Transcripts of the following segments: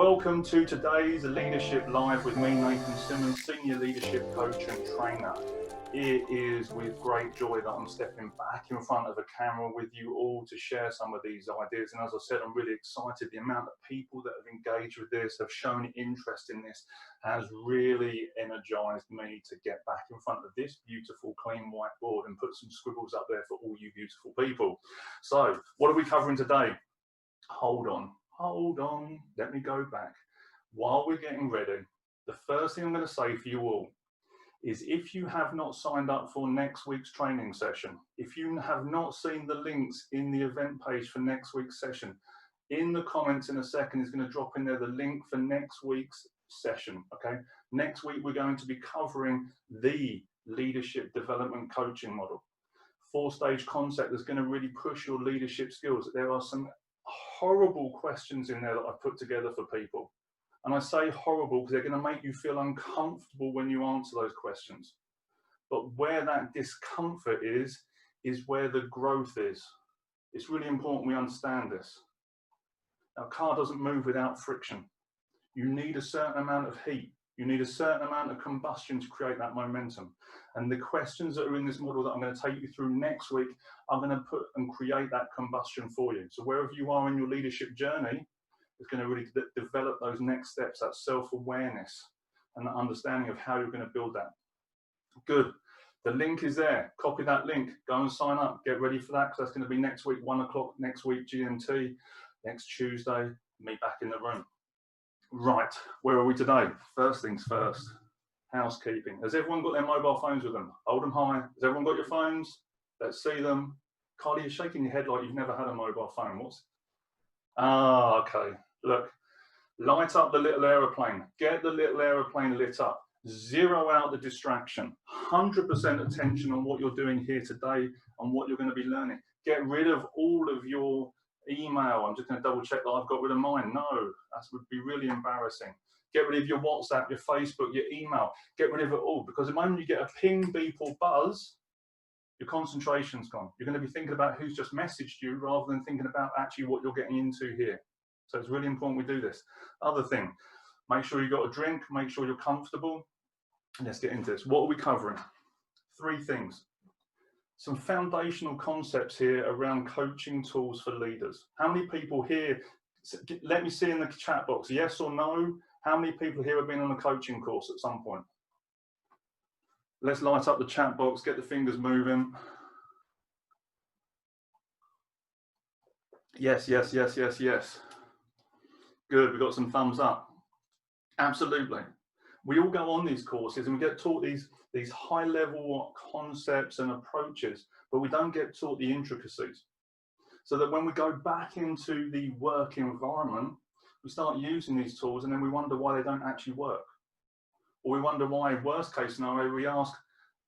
Welcome to today's Leadership Live with me, Nathan Simmons, Senior Leadership Coach and Trainer. It is with great joy that I'm stepping back in front of a camera with you all to share some of these ideas. And as I said, I'm really excited. The amount of people that have engaged with this, have shown interest in this, has really energized me to get back in front of this beautiful, clean whiteboard and put some scribbles up there for all you beautiful people. So, what are we covering today? Hold on, let me go back. While we're getting ready, the first thing I'm going to say for you all is if you have not signed up for next week's training session, if you have not seen the links in the event page for next week's session, in the comments in a second is going to drop in there the link for next week's session, okay? Next week, we're going to be covering the leadership development coaching model. 4-stage concept that's going to really push your leadership skills. There are some horrible questions in there that I've put together for people. And I say horrible because they're going to make you feel uncomfortable when you answer those questions. But where that discomfort is where the growth is. It's really important we understand this. Now, a car doesn't move without friction. You need a certain amount of heat. You need a certain amount of combustion to create that momentum. And the questions that are in this model that I'm going to take you through next week are going to put and create that combustion for you. So wherever you are in your leadership journey, it's going to really develop those next steps, that self-awareness and the understanding of how you're going to build that. Good. The link is there. Copy that link. Go and sign up. Get ready for that because that's going to be next week, 1 o'clock next week GMT, next Tuesday, me back in the room. Right, where are we today? First things first, housekeeping. Has everyone got their mobile phones with them? Hold them high. Has everyone got your phones? Let's see them. Carly, you're shaking your head like you've never had a mobile phone. What's? Ah, okay. Look, light up the little aeroplane. Get the little aeroplane lit up. Zero out the distraction. 100% attention on what you're doing here today and what you're going to be learning. Get rid of all of your email. I'm just going to double check that I've got rid of mine. No, that would be really embarrassing. Get rid of your WhatsApp, your Facebook, your email. Get rid of it all, because the moment you get a ping, beep or buzz, your concentration's gone. You're going to be thinking about who's just messaged you rather than thinking about actually what you're getting into here. So it's really important we do this. Other thing, make sure you've got a drink, make sure you're comfortable. Let's get into this. What are we covering? 3 things. Some foundational concepts here around coaching tools for leaders. How many people here, let me see in the chat box, yes or no, how many people here have been on a coaching course at some point? Let's light up the chat box, get the fingers moving. Yes, yes, yes, yes, yes. Good, we've got some thumbs up. Absolutely. We all go on these courses and we get taught these high-level concepts and approaches, but we don't get taught the intricacies. So that when we go back into the work environment, we start using these tools and then we wonder why they don't actually work. Or we wonder why, worst case scenario, we ask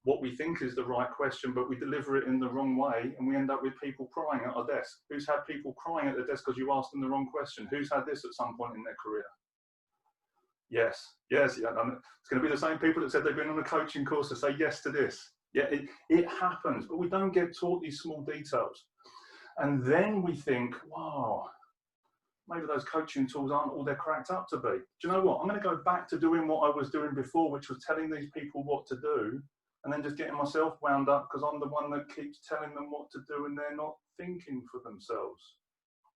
what we think is the right question, but we deliver it in the wrong way and we end up with people crying at our desk. Who's had people crying at their desk because you asked them the wrong question? Who's had this at some point in their career? Yes, yes, yeah. It's going to be the same people that said they've been on a coaching course to say yes to this. Yeah, it happens, but we don't get taught these small details. And then we think, wow, maybe those coaching tools aren't all they're cracked up to be. Do you know what? I'm going to go back to doing what I was doing before, which was telling these people what to do, and then just getting myself wound up because I'm the one that keeps telling them what to do and they're not thinking for themselves.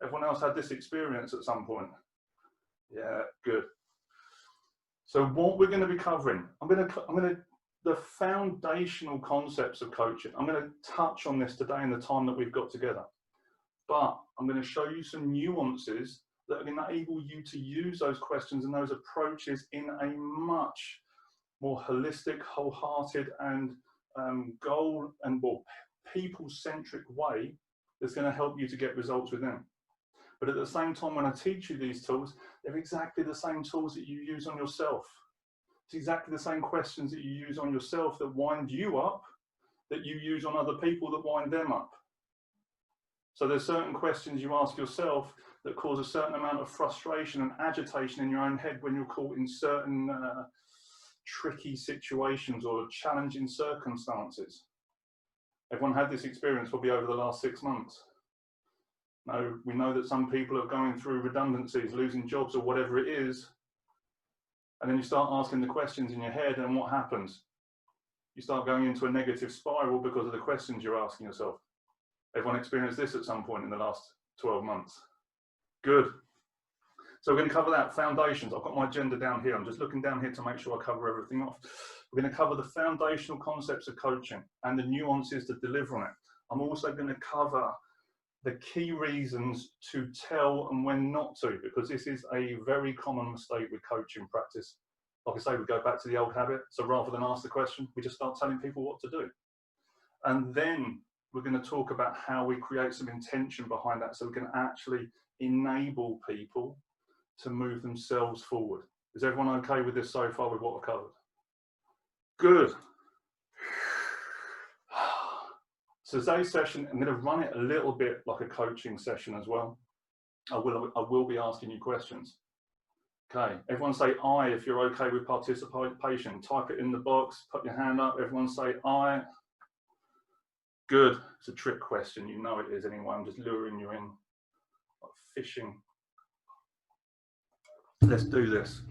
Everyone else had this experience at some point. Yeah, good. So what we're going to be covering, the foundational concepts of coaching. I'm going to touch on this today in the time that we've got together. But I'm going to show you some nuances that are going to enable you to use those questions and those approaches in a much more holistic, wholehearted, and goal and people-centric way that's going to help you to get results with them. But at the same time, when I teach you these tools, they're exactly the same tools that you use on yourself. It's exactly the same questions that you use on yourself that wind you up, that you use on other people that wind them up. So there's certain questions you ask yourself that cause a certain amount of frustration and agitation in your own head when you're caught in certain tricky situations or challenging circumstances. Everyone had this experience probably over the last 6 months. No, we know that some people are going through redundancies, losing jobs or whatever it is. And then you start asking the questions in your head, and what happens? You start going into a negative spiral because of the questions you're asking yourself. Everyone experienced this at some point in the last 12 months. Good. So we're going to cover that, foundations. I've got my agenda down here. I'm just looking down here to make sure I cover everything off. We're going to cover the foundational concepts of coaching and the nuances to deliver on it. I'm also going to cover the key reasons to tell and when not to, because this is a very common mistake with coaching practice. Like I say, we go back to the old habit. So rather than ask the question, we just start telling people what to do. And then we're going to talk about how we create some intention behind that so we can actually enable people to move themselves forward. Is everyone okay with this so far with what I've covered? Good. So today's session, I'm going to run it a little bit like a coaching session as well. I will be asking you questions. Okay, everyone say I if you're okay with participation. Type it in the box, put your hand up, everyone say I. Good. It's a trick question, you know it is anyway. I'm just luring you in, like fishing. Let's do this.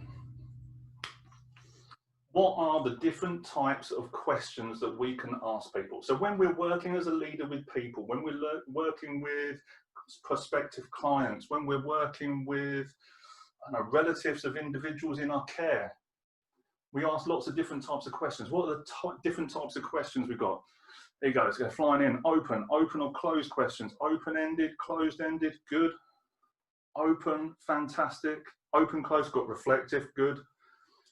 What are the different types of questions that we can ask people? So when we're working as a leader with people, when we're working with prospective clients, when we're working with relatives of individuals in our care, we ask lots of different types of questions. What are the different types of questions we've got? There you go, it's going to fly in. Open or closed questions. Open-ended, closed-ended, good. Open, fantastic. Open, closed, got reflective, good.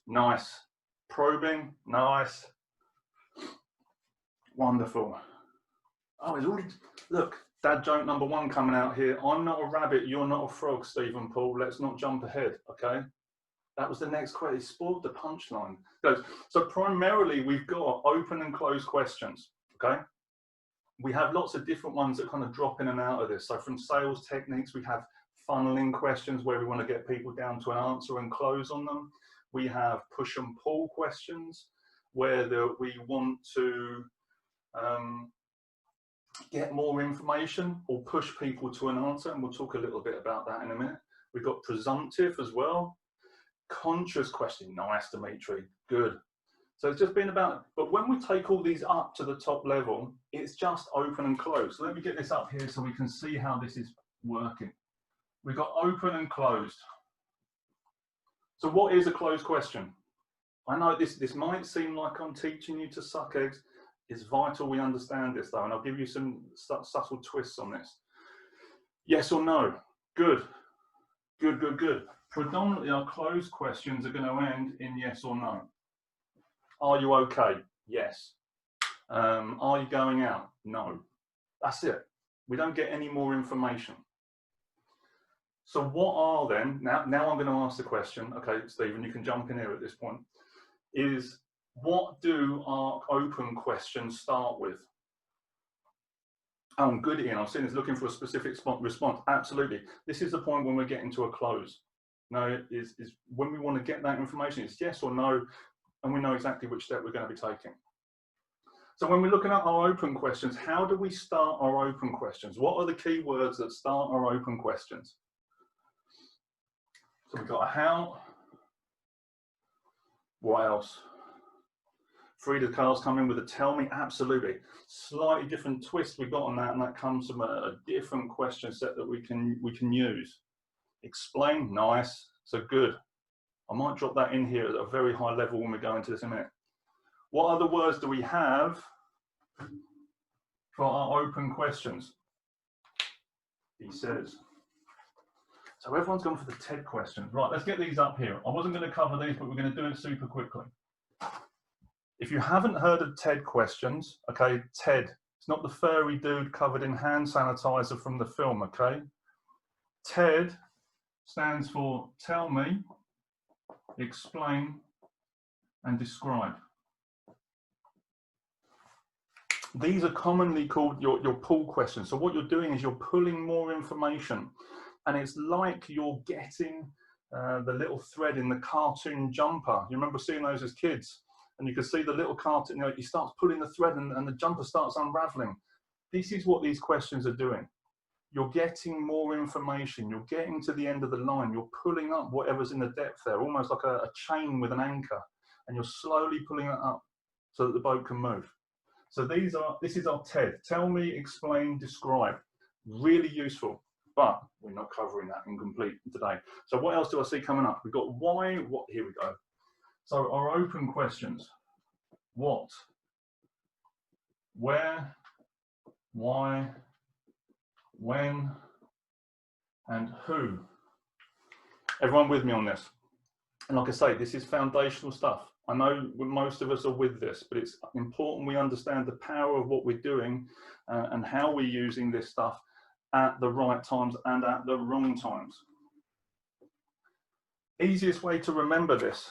Nice. Probing, nice. Wonderful. Oh, it's already, look, dad joke number 1 coming out here. I'm not a rabbit, you're not a frog, Stephen Paul. Let's not jump ahead, okay? That was the next question. He spoiled the punchline. So primarily we've got open and closed questions, okay? We have lots of different ones that kind of drop in and out of this. So from sales techniques, we have funneling questions where we want to get people down to an answer and close on them. We have push and pull questions where we want to get more information or push people to an answer, and we'll talk a little bit about that in a minute. We've got presumptive as well. Conscious question, nice, Dimitri, good. So it's just been about, but when we take all these up to the top level, it's just open and closed. So let me get this up here so we can see how this is working. We've got open and closed. So what is a closed question? I know this might seem like I'm teaching you to suck eggs. It's vital we understand this though, and I'll give you some subtle twists on this. Yes or no? Good. Good, good, good. Predominantly our closed questions are going to end in yes or no. Are you okay? Yes. Are you going out? No. That's it. We don't get any more information. So what are then, now I'm going to ask the question, okay, Stephen, you can jump in here at this point, is what do our open questions start with? Oh, good, Ian, I've seen this looking for a specific response. Absolutely. This is the point when we're getting to a close. No, is when we want to get that information, it's yes or no, and we know exactly which step we're going to be taking. So when we're looking at our open questions, how do we start our open questions? What are the key words that start our open questions? So we've got a how. What else? Frida Carl's coming with a tell me. Absolutely. Slightly different twist we've got on that, and that comes from a different question set that we can use. Explain, nice. So good. I might drop that in here at a very high level when we go into this in a minute. What other words do we have for our open questions? He says. So everyone's gone for the TED questions. Right, let's get these up here. I wasn't going to cover these, but we're going to do it super quickly. If you haven't heard of TED questions, okay, TED, it's not the furry dude covered in hand sanitizer from the film, okay? TED stands for tell me, explain, and describe. These are commonly called your pull questions. So what you're doing is you're pulling more information, and it's like you're getting the little thread in the cartoon jumper. You remember seeing those as kids? And you can see the little cartoon, he starts pulling the thread and the jumper starts unraveling. This is what these questions are doing. you're getting more information, you're getting to the end of the line, you're pulling up whatever's in the depth there, almost like a chain with an anchor, and you're slowly pulling it up so that the boat can move. So this is our TED, tell me, explain, describe. Really useful, but we're not covering that in complete today. So what else do I see coming up? We've got why, what, here we go. So our open questions: what, where, why, when, and who. Everyone with me on this? And like I say, this is foundational stuff. I know most of us are with this, but it's important we understand the power of what we're doing and how we're using this stuff at the right times and at the wrong times. Easiest way to remember this.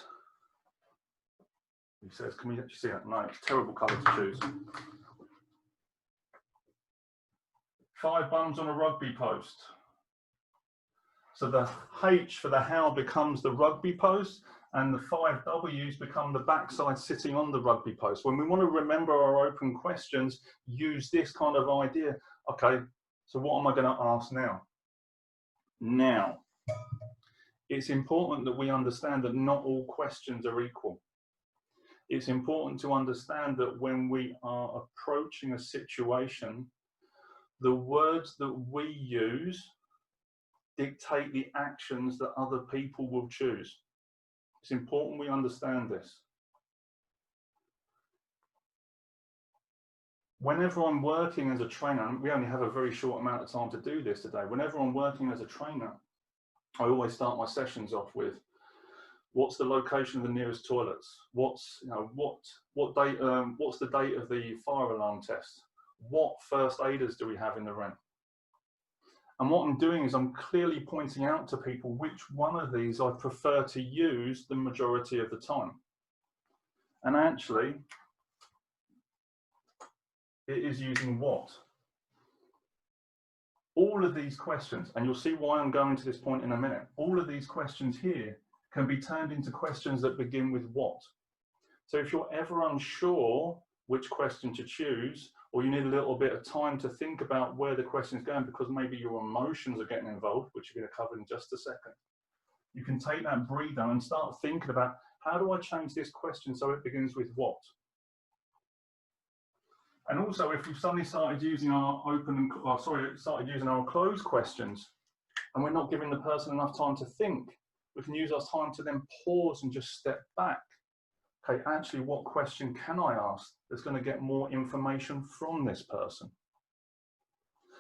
He says, can we actually see that? No, it's a terrible colour to choose. 5 bums on a rugby post. So the H for the how becomes the rugby post, and the 5 W's become the backside sitting on the rugby post. When we want to remember our open questions, use this kind of idea. Okay, so what am I going to ask now? Now, it's important that we understand that not all questions are equal. It's important to understand that when we are approaching a situation, the words that we use dictate the actions that other people will choose. It's important we understand this. Whenever I'm working as a trainer, and we only have a very short amount of time to do this today, whenever I'm working as a trainer, I always start my sessions off with, what's the location of the nearest toilets? What's the date of the fire alarm test? What first aiders do we have in the rent? And what I'm doing is I'm clearly pointing out to people which one of these I prefer to use the majority of the time. And actually, it is using what? All of these questions, and you'll see why I'm going to this point in a minute, all of these questions here can be turned into questions that begin with what. So if you're ever unsure which question to choose, or you need a little bit of time to think about where the question is going because maybe your emotions are getting involved, which you're going to cover in just a second, you can take that breather and start thinking about, how do I change this question so it begins with what? And also, if we've suddenly started using our started using our closed questions, and we're not giving the person enough time to think, we can use our time to then pause and just step back. Okay, actually, what question can I ask that's going to get more information from this person?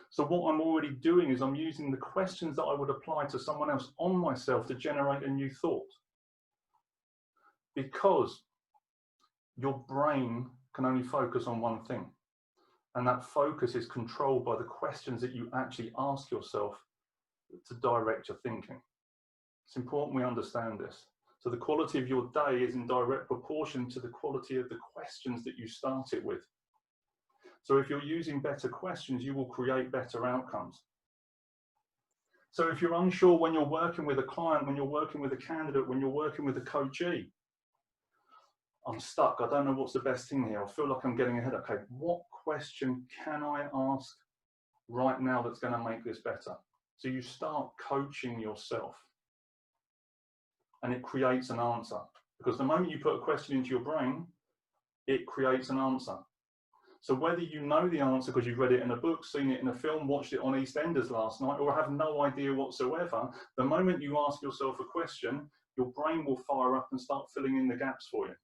So what I'm already doing is I'm using the questions that I would apply to someone else on myself to generate a new thought. Because your brain can only focus on one thing. And that focus is controlled by the questions that you actually ask yourself to direct your thinking. It's important we understand this. So the quality of your day is in direct proportion to the quality of the questions that you start it with. So if you're using better questions, you will create better outcomes. So if you're unsure when you're working with a client, when you're working with a candidate, when you're working with a coachee, I'm stuck, I don't know what's the best thing here, I feel like I'm getting ahead. Okay, what question can I ask right now that's going to make this better? So you start coaching yourself. And it creates an answer. Because the moment you put a question into your brain, it creates an answer. So whether you know the answer because you've read it in a book, seen it in a film, watched it on EastEnders last night, or have no idea whatsoever, the moment you ask yourself a question, your brain will fire up and start filling in the gaps for you.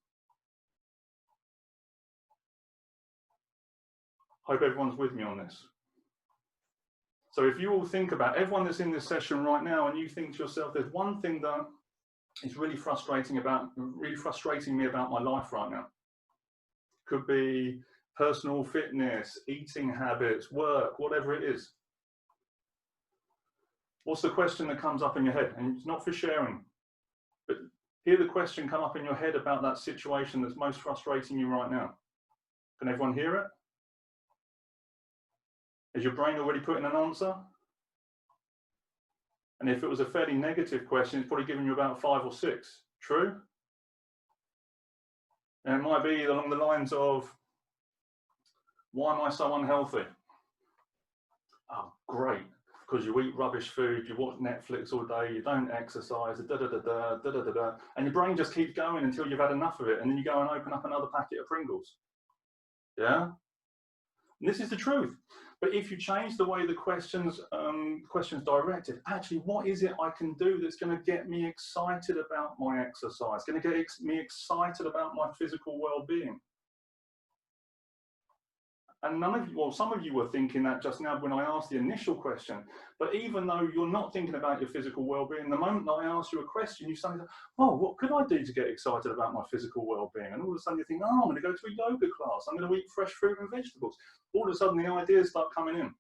Hope everyone's with me on this. So if you all think about everyone that's in this session right now, and you think to yourself, there's one thing that is really frustrating me about my life right now. Could be personal fitness, eating habits, work, whatever it is. What's the question that comes up in your head? And it's not for sharing, but hear the question come up in your head about that situation that's most frustrating you right now. Can everyone hear it? Has your brain already put in an answer? And if it was a fairly negative question, it's probably giving you about 5 or 6. True? And it might be along the lines of, why am I so unhealthy? Oh, great. because you eat rubbish food, you watch Netflix all day, you don't exercise, and your brain just keeps going until you've had enough of it, and then you go and open up another packet of Pringles. Yeah? And this is the truth. But if you change the way the questions directed, actually, what is it I can do that's going to get me excited about my exercise, going to get me excited about my physical well-being? And none of you, well, some of you were thinking that just now when I asked the initial question, but even though you're not thinking about your physical well-being, the moment I ask you a question, you suddenly go, oh, what could I do to get excited about my physical well-being? And all of a sudden you think, oh, I'm going to go to a yoga class, I'm going to eat fresh fruit and vegetables. All of a sudden the ideas start coming in.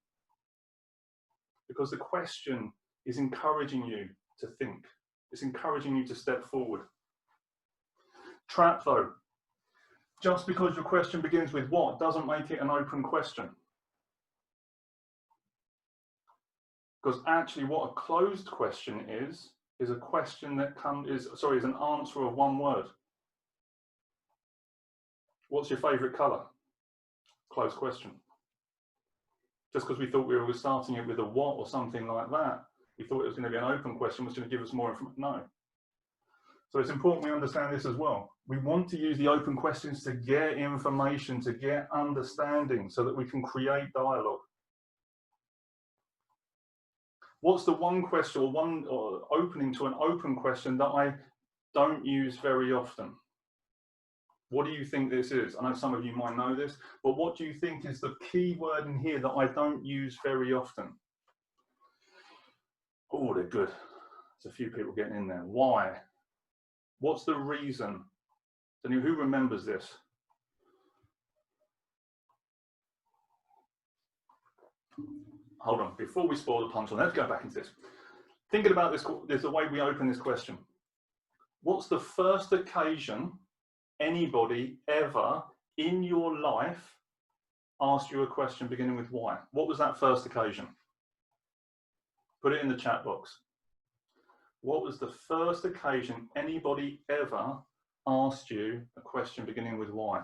Because the question is encouraging you to think. It's encouraging you to step forward. Trap though. Just because your question begins with what doesn't make it an open question. Because actually what a closed question is a question that is an answer of one word. What's your favorite color? Closed question. Just because we thought we were starting it with a what or something like that, we thought it was going to be an open question, was going to give us more information. No. So it's important we understand this as well. We want to use the open questions to get information, to get understanding, so that we can create dialogue. What's the one question or opening to an open question that I don't use very often? What do you think this is? I know some of you might know this, but what do you think is the key word in here that I don't use very often? Oh, they're good. There's a few people getting in there. Why? What's the reason? Who remembers this? Hold on, before we spoil the punchline, let's go back into this. Thinking about this, there's a way we open this question. What's the first occasion anybody ever in your life asked you a question beginning with why? What was that first occasion? Put it in the chat box. What was the first occasion anybody ever asked you a question beginning with why?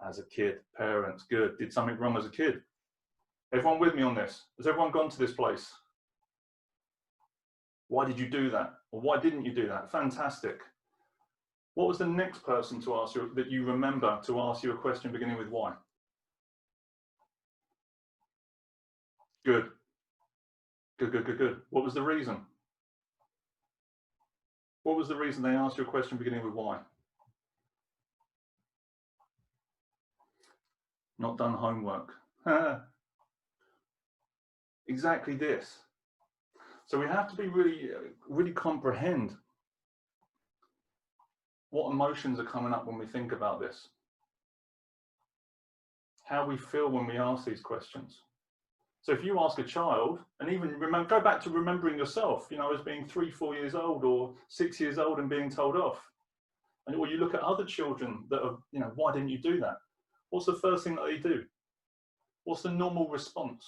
As a kid, parents, good. Did something wrong as a kid? Everyone with me on this? Has everyone gone to this place? Why did you do that? Or why didn't you do that? Fantastic. What was the next person to ask you, that you remember, to ask you a question beginning with why? Good. Good, good, good, good. What was the reason? What was the reason they asked you a question beginning with why? Not done homework. Exactly this. So we have to be really comprehend what emotions are coming up when we think about this. How we feel when we ask these questions. So if you ask a child, and even go back to remembering yourself, as being 3, 4 years old or 6 years old and being told off. Or you look at other children that are, why didn't you do that? What's the first thing that they do? What's the normal response?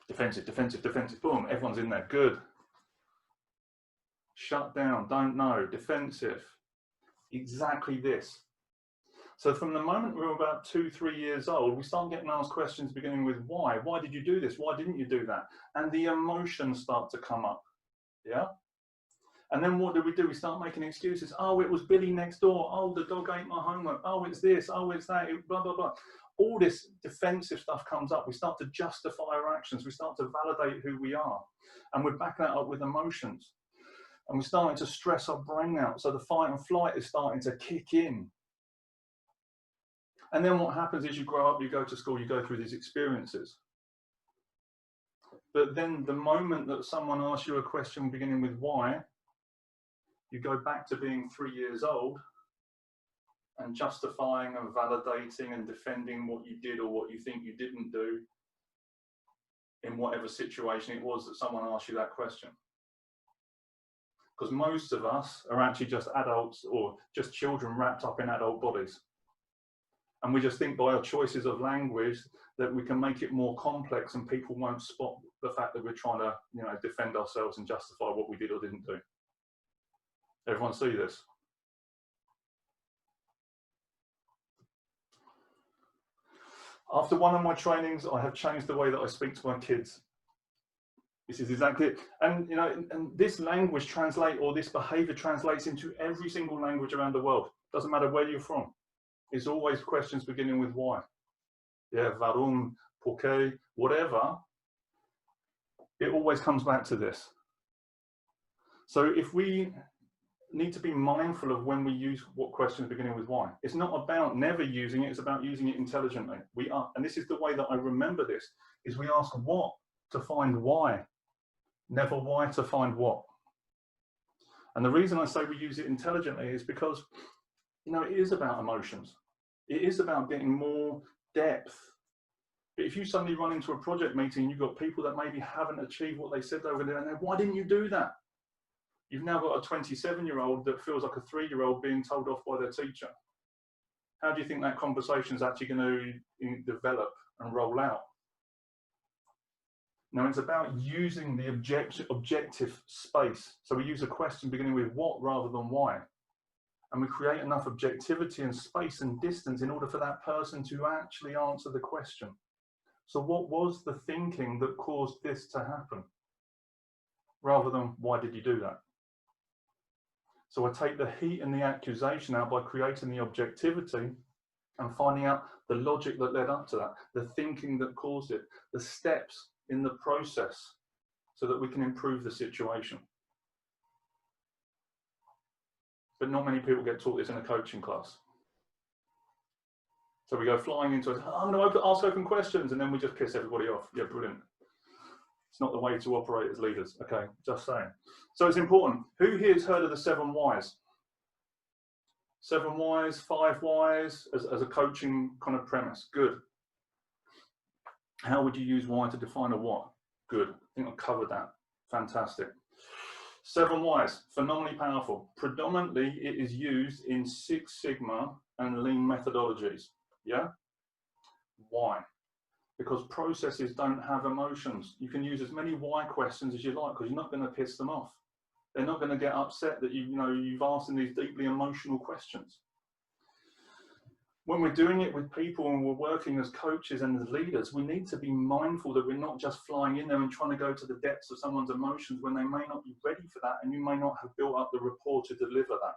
Defensive, defensive, defensive, boom, everyone's in there, good. Shut down, don't know, defensive. Exactly this. So from the moment we're about 2, 3 years old, we start getting asked questions beginning with why. Why did you do this? Why didn't you do that? And the emotions start to come up, yeah? And then what do? We start making excuses. Oh, it was Billy next door. Oh, the dog ate my homework. Oh, it's this. Oh, it's that. Blah, blah, blah. All this defensive stuff comes up. We start to justify our actions. We start to validate who we are. And we're backing that up with emotions. And we're starting to stress our brain out. So the fight and flight is starting to kick in. And then what happens is you grow up, you go to school, you go through these experiences. But then the moment that someone asks you a question beginning with why, you go back to being 3 years old and justifying and validating and defending what you did or what you think you didn't do in whatever situation it was that someone asked you that question. Because most of us are actually just adults or just children wrapped up in adult bodies. And we just think by our choices of language that we can make it more complex and people won't spot the fact that we're trying to, defend ourselves and justify what we did or didn't do. Everyone see this? After one of my trainings, I have changed the way that I speak to my kids. This is exactly it. And, you know, and this language translates, or this behavior translates into every single language around the world. Doesn't matter where you're from. It's always questions beginning with why. Yeah, warum, por qué, whatever. It always comes back to this. So if we need to be mindful of when we use what questions beginning with why. It's not about never using it, it's about using it intelligently. We are, and this is the way that I remember this, is we ask what to find why, never why to find what. And the reason I say we use it intelligently is because, you know, it is about emotions. It is about getting more depth. But if you suddenly run into a project meeting and you've got people that maybe haven't achieved what they said they were going to do, and why didn't you do that? You've now got a 27-year-old that feels like a 3-year-old being told off by their teacher. How do you think that conversation is actually going to develop and roll out? Now, it's about using the objective space. So we use a question beginning with what rather than why. And we create enough objectivity and space and distance in order for that person to actually answer the question. So what was the thinking that caused this to happen? Rather than why did you do that? So I take the heat and the accusation out by creating the objectivity and finding out the logic that led up to that, the thinking that caused it, the steps in the process so that we can improve the situation. But not many people get taught this in a coaching class. So we go flying into it, I'm going to ask open questions, and then we just piss everybody off. Yeah, brilliant. It's not the way to operate as leaders. Okay, just saying. So it's important. Who here has heard of the 7 whys? 7 whys, 5 whys as a coaching kind of premise? Good. How would you use why to define a what? Good. I think I've covered that. Fantastic. 7 whys, phenomenally powerful. Predominantly, it is used in Six Sigma and lean methodologies. Yeah? Why? Because processes don't have emotions. You can use as many why questions as you like because you're not going to piss them off. They're not going to get upset that you've asked them these deeply emotional questions. When we're doing it with people and we're working as coaches and as leaders, we need to be mindful that we're not just flying in there and trying to go to the depths of someone's emotions when they may not be ready for that, and you may not have built up the rapport to deliver that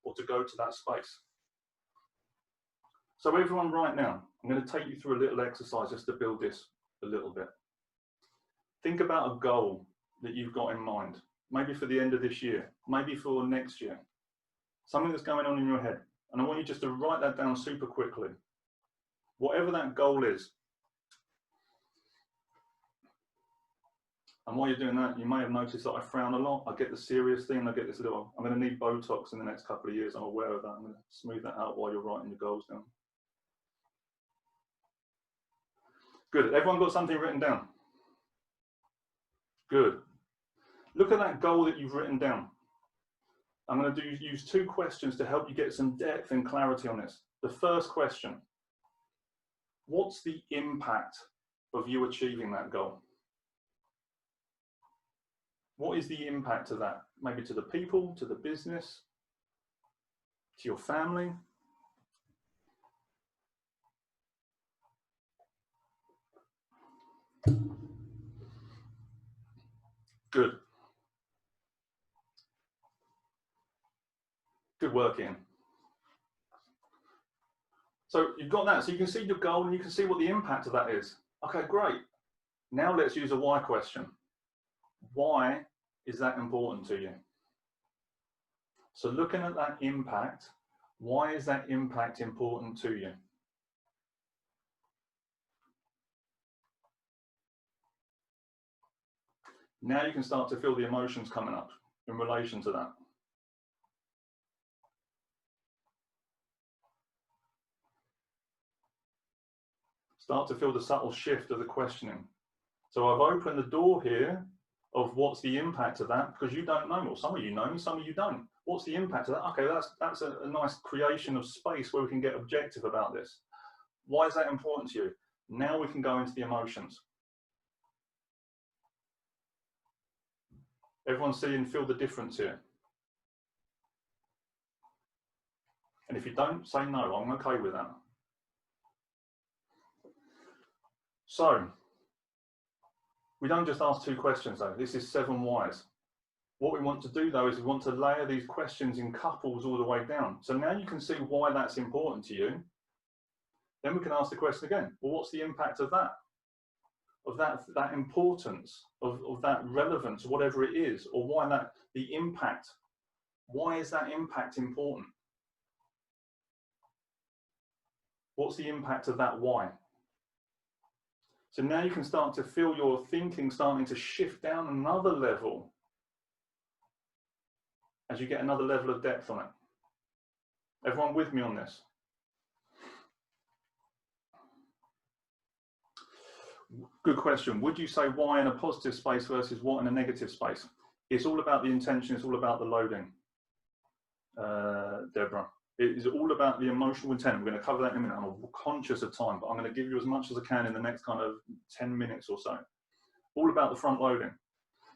or to go to that space. So everyone right now, I'm going to take you through a little exercise just to build this a little bit. Think about a goal that you've got in mind, maybe for the end of this year, maybe for next year, something that's going on in your head. And I want you just to write that down super quickly. Whatever that goal is. And while you're doing that, you may have noticed that I frown a lot. I get the serious thing, I get this little, I'm going to need Botox in the next couple of years. I'm aware of that. I'm going to smooth that out while you're writing your goals down. Good. Everyone got something written down? Good. Look at that goal that you've written down. I'm going to use 2 questions to help you get some depth and clarity on this. The first question, what's the impact of you achieving that goal? What is the impact of that? Maybe to the people, to the business, to your family? Good. Good work, Ian. So you've got that. So you can see your goal and you can see what the impact of that is. Okay, great. Now let's use a why question. Why is that important to you? So looking at that impact, why is that impact important to you? Now you can start to feel the emotions coming up in relation to that. Start to feel the subtle shift of the questioning. So I've opened the door here of what's the impact of that, because you don't know, or some of you know, some of you don't. What's the impact of that? Okay, that's a nice creation of space where we can get objective about this. Why is that important to you? Now we can go into the emotions. Everyone see and feel the difference here. And if you don't, say no, I'm okay with that. So, we don't just ask 2 questions though, this is 7 whys. What we want to do though is we want to layer these questions in couples all the way down. So now you can see why that's important to you. Then we can ask the question again, well, what's the impact of that? Of that importance, of that relevance, whatever it is, or why the impact, why is that impact important? What's the impact of that why? So now you can start to feel your thinking starting to shift down another level as you get another level of depth on it. Everyone with me on this? Good question. Would you say why in a positive space versus what in a negative space? It's all about the intention, it's all about the loading, Deborah. It is all about the emotional intent. We're going to cover that in a minute. I'm conscious of time, but I'm going to give you as much as I can in the next kind of 10 minutes or so. All about the front loading.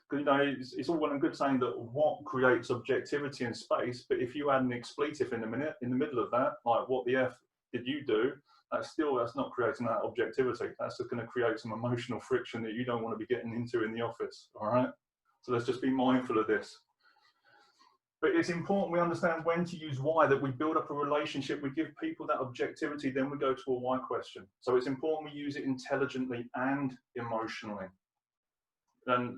Because, you know, it's all well and good saying that what creates objectivity in space, but if you add an expletive in the middle of that, like what the F did you do, that's not creating that objectivity. That's just going to create some emotional friction that you don't want to be getting into in the office, all right? So let's just be mindful of this. But it's important we understand when to use why, that we build up a relationship, we give people that objectivity, then we go to a why question. So it's important we use it intelligently and emotionally. And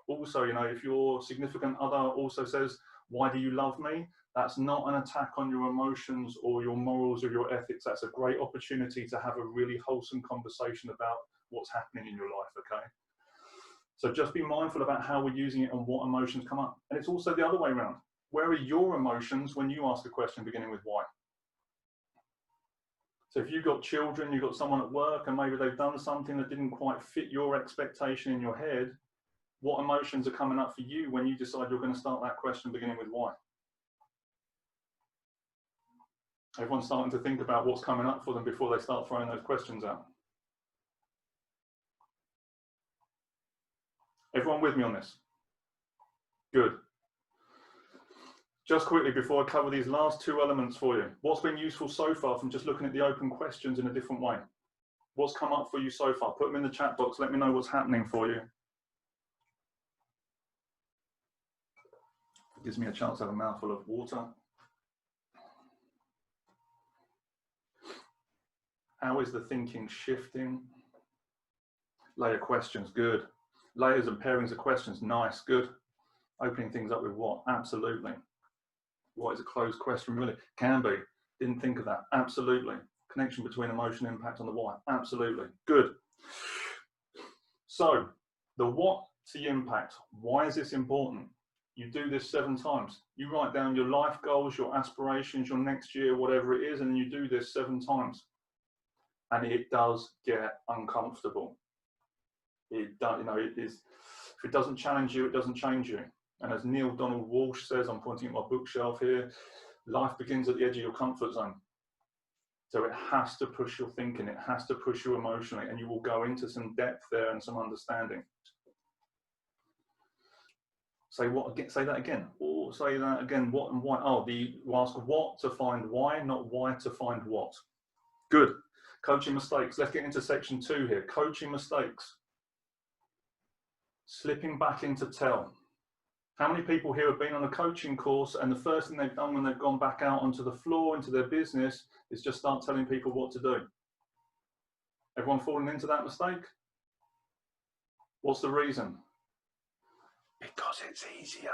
also, you know, if your significant other also says, why do you love me? That's not an attack on your emotions or your morals or your ethics. That's a great opportunity to have a really wholesome conversation about what's happening in your life, okay? So just be mindful about how we're using it and what emotions come up. And it's also the other way around. Where are your emotions when you ask a question beginning with why? So if you've got children, you've got someone at work, and maybe they've done something that didn't quite fit your expectation in your head, what emotions are coming up for you when you decide you're going to start that question beginning with why? Everyone's starting to think about what's coming up for them before they start throwing those questions out. Everyone with me on this? Good. Just quickly, before I cover these last 2 elements for you, what's been useful so far from just looking at the open questions in a different way? What's come up for you so far? Put them in the chat box. Let me know what's happening for you. Gives me a chance to have a mouthful of water. How is the thinking shifting? Layer questions, good. Layers and pairings of questions, nice, good. Opening things up with what? Absolutely. What is a closed question really? Can be. Didn't think of that. Absolutely. Connection between emotion and impact on the why. Absolutely. Good. So the what's the impact? Why is this important? You do this 7 times. You write down your life goals, your aspirations, your next year, whatever it is, and you do this 7 times. And it does get uncomfortable. It does, you know, it is. If it doesn't challenge you, it doesn't change you. And as Neil Donald Walsh says, I'm pointing at my bookshelf here, life begins at the edge of your comfort zone. So it has to push your thinking, it has to push you emotionally, and you will go into some depth there and some understanding. Say what again? Say that again. Or say that again. What and why? Oh, you ask what to find why, not why to find what. Good. Coaching mistakes. Let's get into section 2 here. Coaching mistakes. Slipping back into tell. How many people here have been on a coaching course and the first thing they've done when they've gone back out onto the floor, into their business, is just start telling people what to do? Everyone falling into that mistake? What's the reason? Because it's easier.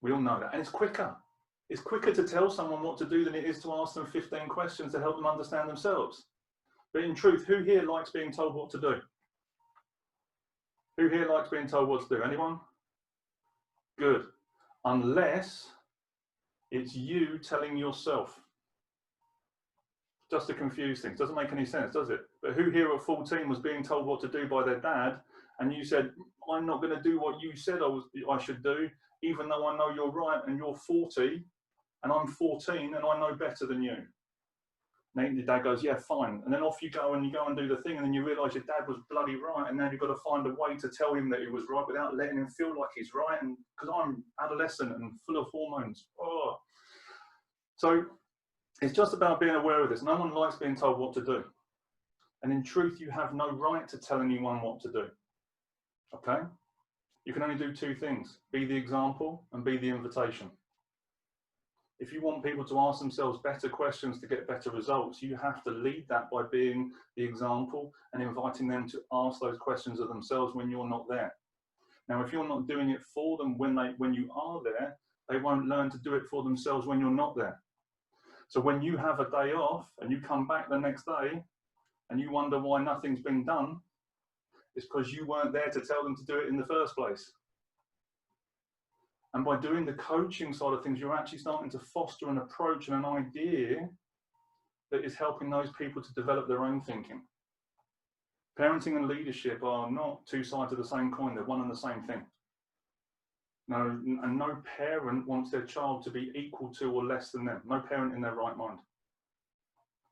We all know that. And it's quicker. It's quicker to tell someone what to do than it is to ask them 15 questions to help them understand themselves. But in truth, who here likes being told what to do? Who here likes being told what to do? Anyone? Good. Unless it's you telling yourself. Just to confuse things. Doesn't make any sense, does it? But who here at 14 was being told what to do by their dad, and you said, I'm not going to do what you said I should do, even though I know you're right and you're 40, and I'm 14 and I know better than you. And then your dad goes, yeah, fine. And then off you go and do the thing, and then you realise your dad was bloody right, and now you've got to find a way to tell him that he was right without letting him feel like he's right, and because I'm adolescent and full of hormones. Oh. So it's just about being aware of this. No one likes being told what to do. And in truth, you have no right to tell anyone what to do. Okay? You can only do two things: be the example and be the invitation. If you want people to ask themselves better questions to get better results, you have to lead that by being the example and inviting them to ask those questions of themselves when you're not there. Now, if you're not doing it for them when you are there, they won't learn to do it for themselves when you're not there. So when you have a day off and you come back the next day and you wonder why nothing's been done, it's because you weren't there to tell them to do it in the first place. And by doing the coaching side of things, you're actually starting to foster an approach and an idea that is helping those people to develop their own thinking. Parenting and leadership are not two sides of the same coin, they're one and the same thing. No, and no parent wants their child to be equal to or less than them. No parent in their right mind.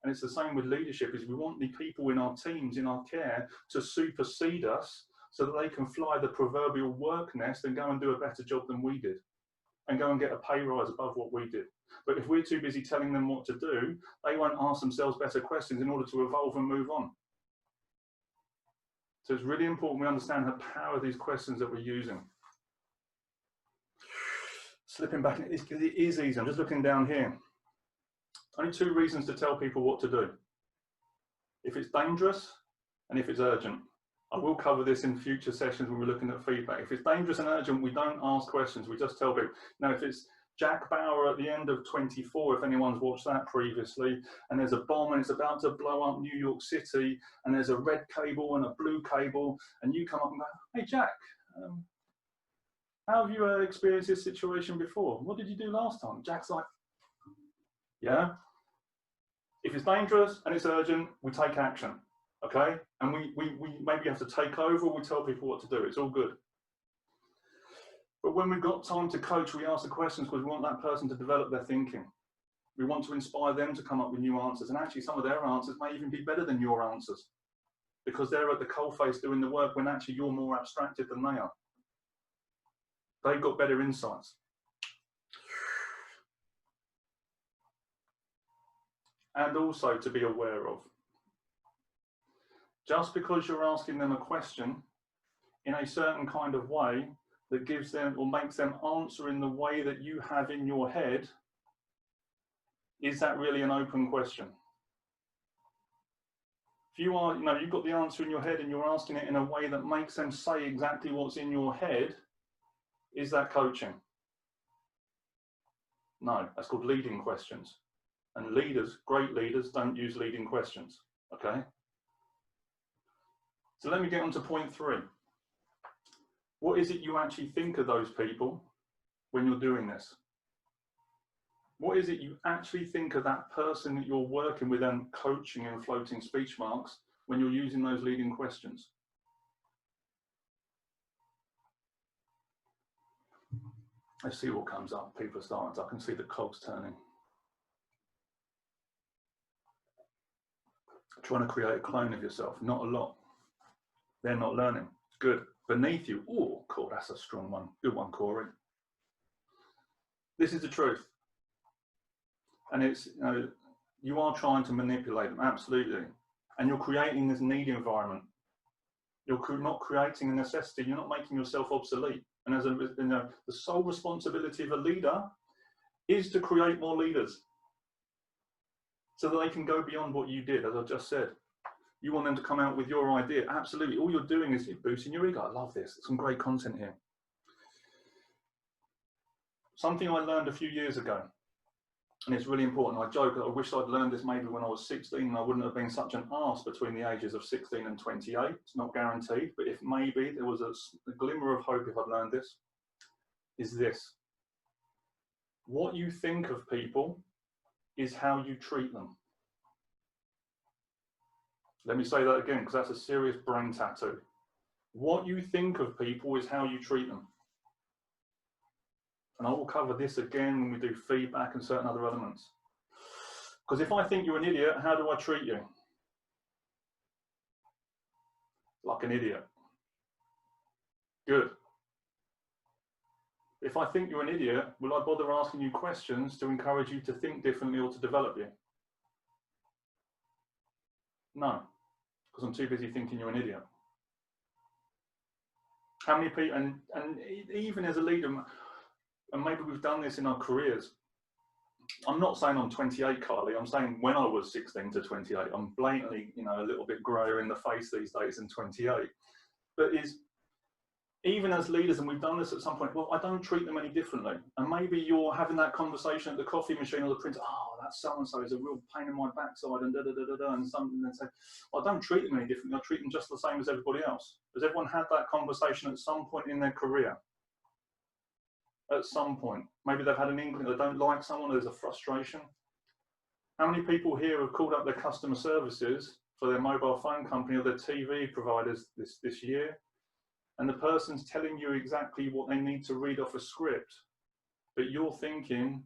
And it's the same with leadership, is we want the people in our teams, in our care, to supersede us so that they can fly the proverbial work nest and go and do a better job than we did and go and get a pay rise above what we did. But if we're too busy telling them what to do, they won't ask themselves better questions in order to evolve and move on. So it's really important we understand the power of these questions that we're using. Slipping back, it is easy. I'm just looking down here. Only two reasons to tell people what to do: if it's dangerous and if it's urgent. I will cover this in future sessions when we're looking at feedback. If it's dangerous and urgent, we don't ask questions, we just tell people. Now, if it's Jack Bauer at the end of 24, if anyone's watched that previously, and there's a bomb and it's about to blow up New York City, and there's a red cable and a blue cable, and you come up and go, "Hey, Jack, how have you experienced this situation before? What did you do last time?" Jack's like, "Yeah." If it's dangerous and it's urgent, we take action, okay? And we maybe have to take over, or we tell people what to do. It's all good. But when we've got time to coach, we ask the questions because we want that person to develop their thinking. We want to inspire them to come up with new answers. And actually, some of their answers may even be better than your answers because they're at the coalface doing the work when actually you're more abstracted than they are. They've got better insights. And also to be aware of, just because you're asking them a question in a certain kind of way that gives them or makes them answer in the way that you have in your head, is that really an open question? If you are, you've got the answer in your head and you're asking it in a way that makes them say exactly what's in your head, is that coaching? No, that's called leading questions. And leaders, great leaders, don't use leading questions, okay? So let me get on to point 3. What is it you actually think of those people when you're doing this? What is it you actually think of that person that you're working with and coaching in floating speech marks when you're using those leading questions? Let's see what comes up. People are starting, I can see the cogs turning. Trying to create a clone of yourself, not a lot. They're not learning. Good. Beneath you, oh, cool, that's a strong one. Good one, Corey. This is the truth. And it's, you are trying to manipulate them, absolutely. And you're creating this need environment. You're not creating a necessity. You're not making yourself obsolete. And as the sole responsibility of a leader is to create more leaders so that they can go beyond what you did, as I just said. You want them to come out with your idea. Absolutely. All you're doing is boosting your ego. I love this. Some great content here. Something I learned a few years ago, and it's really important. I joke that I wish I'd learned this maybe when I was 16 and I wouldn't have been such an arse between the ages of 16 and 28. It's not guaranteed, but if maybe there was a glimmer of hope if I'd learned this, is this. What you think of people is how you treat them. Let me say that again, because that's a serious brain tattoo. What you think of people is how you treat them. And I will cover this again when we do feedback and certain other elements. Because if I think you're an idiot, how do I treat you? Like an idiot. Good. If I think you're an idiot, will I bother asking you questions to encourage you to think differently or to develop you? No. Because I'm too busy thinking you're an idiot. How many people, and even as a leader, and maybe we've done this in our careers. I'm not saying I'm 28, Carly. I'm saying when I was 16 to 28, I'm blatantly, you know, a little bit grayer in the face these days than 28. But even as leaders, and we've done this at some point, well, I don't treat them any differently. And maybe you're having that conversation at the coffee machine or the printer, oh, that so-and-so is a real pain in my backside, and da-da-da-da-da, and something, and say, well, I don't treat them any differently. I treat them just the same as everybody else. Has everyone had that conversation at some point in their career? At some point, maybe they've had an inkling they don't like someone, there's a frustration. How many people here have called up their customer services for their mobile phone company or their TV providers this year, and the person's telling you exactly what they need to read off a script, but you're thinking,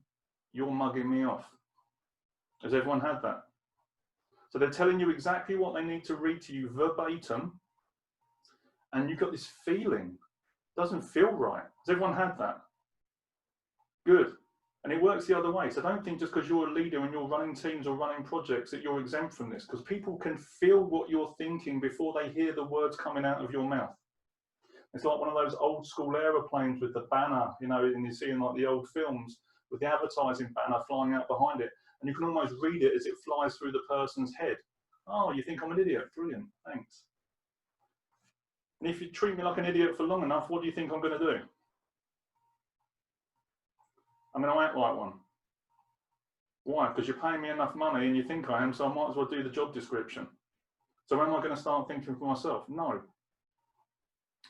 you're mugging me off? Has everyone had that? So they're telling you exactly what they need to read to you verbatim, and you've got this feeling, doesn't feel right. Has everyone had that? Good. And it works the other way. So don't think just because you're a leader and you're running teams or running projects that you're exempt from this, because people can feel what you're thinking before they hear the words coming out of your mouth. It's like one of those old school aeroplanes with the banner, you know, and you see in like the old films with the advertising banner flying out behind it. And you can almost read it as it flies through the person's head. Oh, you think I'm an idiot? Brilliant, thanks. And if you treat me like an idiot for long enough, what do you think I'm going to do? I'm going to act like one. Why? Because you're paying me enough money and you think I am, so I might as well do the job description. So am I going to start thinking for myself? No.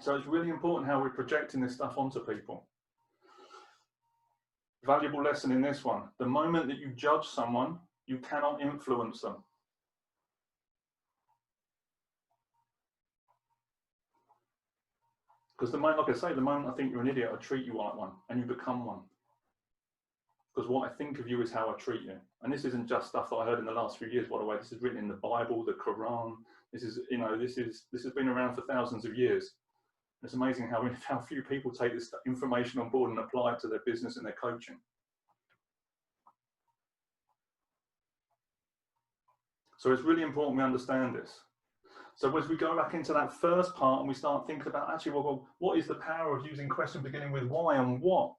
So it's really important how we're projecting this stuff onto people. Valuable lesson in this one. The moment that you judge someone, you cannot influence them. Because the moment, like I say, the moment I think you're an idiot, I treat you like one, and you become one. Because what I think of you is how I treat you. And this isn't just stuff that I heard in the last few years, by the way. This is written in the Bible, the Quran. This is, you know, this has been around for thousands of years. It's amazing how few people take this information on board and apply it to their business and their coaching. So it's really important we understand this. So as we go back into that first part and we start thinking about, actually, well, what is the power of using question beginning with why and what?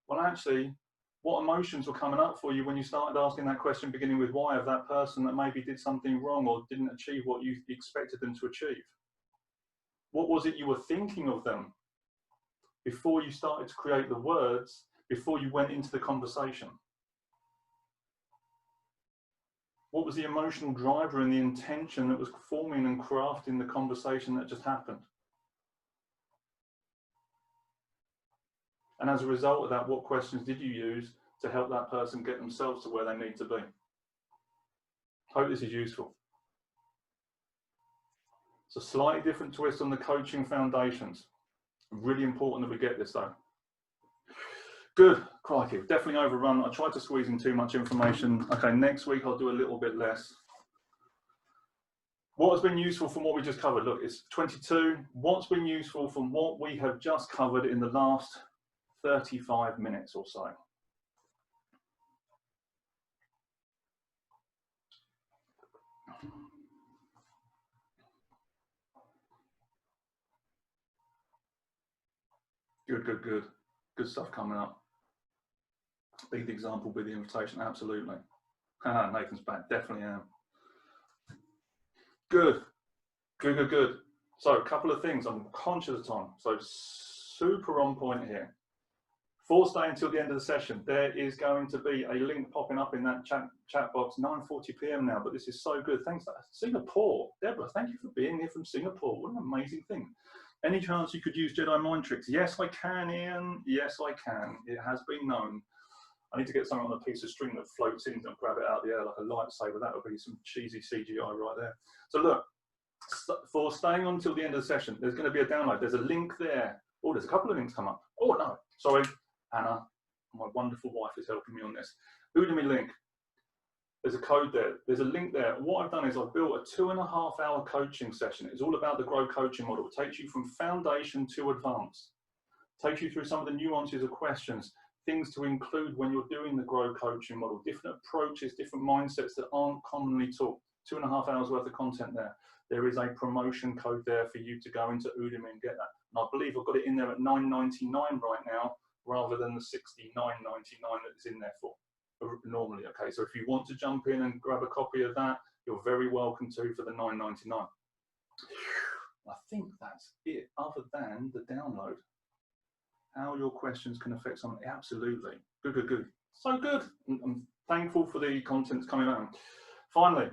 Well, actually, what emotions were coming up for you when you started asking that question beginning with why of that person that maybe did something wrong or didn't achieve what you expected them to achieve? What was it you were thinking of them before you started to create the words, before you went into the conversation? What was the emotional driver and the intention that was forming and crafting the conversation that just happened? And as a result of that, what questions did you use to help that person get themselves to where they need to be? Hope this is useful. It's a slightly different twist on the coaching foundations. Really important that we get this though. Good, crikey, definitely overrun. I tried to squeeze in too much information. Okay, next week I'll do a little bit less. What has been useful from what we just covered? Look, it's 22. What's been useful from what we have just covered in the last 35 minutes or so? Good, good, good. Good stuff coming up. Lead the example with the invitation, absolutely. Nathan's back, definitely am. Good, good, good, good. So a couple of things, I'm conscious of time, so super on point here. For stay until the end of the session, there is going to be a link popping up in that chat box, 9:40 p.m. now, but this is so good. Thanks to Singapore. Deborah, thank you for being here from Singapore. What an amazing thing. Any chance you could use Jedi mind tricks? Yes, I can, Ian. Yes, I can. It has been known. I need to get something on a piece of string that floats in and grab it out of the air like a lightsaber. That would be some cheesy CGI right there. So look, for staying on until the end of the session, there's going to be a download. There's a link there. Oh, there's a couple of links come up. Oh, no, sorry. Anna, my wonderful wife, is helping me on this. Udemy link. There's a code there. There's a link there. What I've done is I've built a 2.5-hour coaching session. It's all about the Grow coaching model. It takes you from foundation to advanced. It takes you through some of the nuances of questions, things to include when you're doing the Grow coaching model, different approaches, different mindsets that aren't commonly taught. 2.5 hours worth of content there. There is a promotion code there for you to go into Udemy and get that. And I believe I've got it in there at $9.99 right now, rather than the $69.99 that it's in there for normally. Okay, so if you want to jump in and grab a copy of that, you're very welcome to for the $9.99. I think that's it, other than the download. How your questions can affect someone. Absolutely. Good. So good. I'm thankful for the contents coming out. Finally,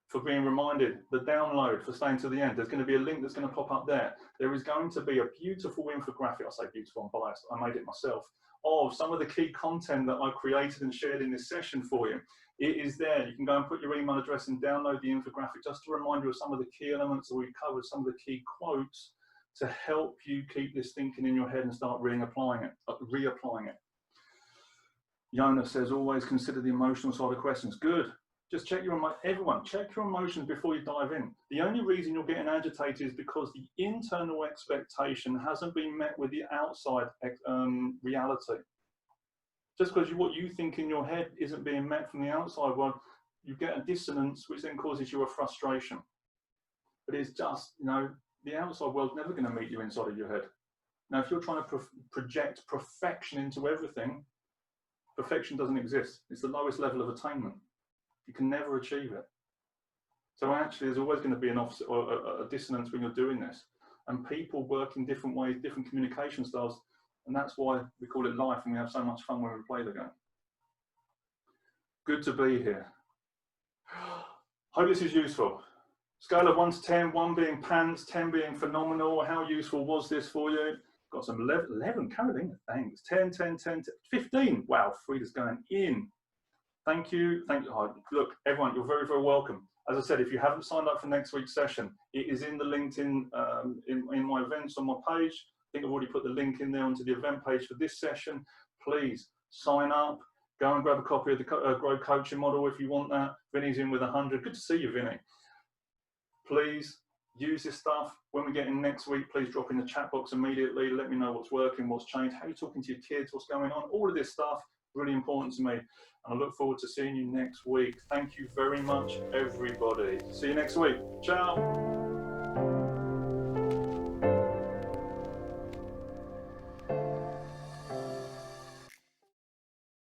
for being reminded, the download, for staying to the end, there's going to be a link that's going to pop up there. There is going to be a beautiful infographic. I say beautiful, I'm biased. I made it myself. Of some of the key content that I created and shared in this session for you. It is there. You can go and put your email address and download the infographic just to remind you of some of the key elements that we've covered, some of the key quotes to help you keep this thinking in your head and start reapplying it. Jonas says, always consider the emotional side of questions. Good. Just check everyone, check your emotions before you dive in. The only reason you're getting agitated is because the internal expectation hasn't been met with the outside reality. Just because what you think in your head isn't being met from the outside world, you get a dissonance, which then causes you a frustration. But it's just, the outside world's never going to meet you inside of your head. Now, if you're trying to project perfection into everything, perfection doesn't exist. It's the lowest level of attainment. You can never achieve it. So actually, there's always going to be an offset or a dissonance when you're doing this. And people work in different ways, different communication styles. And that's why we call it life, and we have so much fun when we play the game. Good to be here. Hope this is useful. Scale of 1 to 10, 1 being pants, 10 being phenomenal. How useful was this for you? Got some 11, Carolina, thanks. 10, 15. Wow, Frida's going in. Thank you. Look, everyone, you're very, very welcome. As I said, if you haven't signed up for next week's session, it is in the LinkedIn, in my events on my page. I think I've already put the link in there onto the event page for this session. Please sign up. Go and grab a copy of the Grow Coaching Model if you want that. Vinny's in with 100. Good to see you, Vinny. Please use this stuff. When we get in next week, please drop in the chat box immediately. Let me know what's working, what's changed, how you're talking to your kids, what's going on. All of this stuff, really important to me. And I look forward to seeing you next week. Thank you very much, everybody. See you next week. Ciao.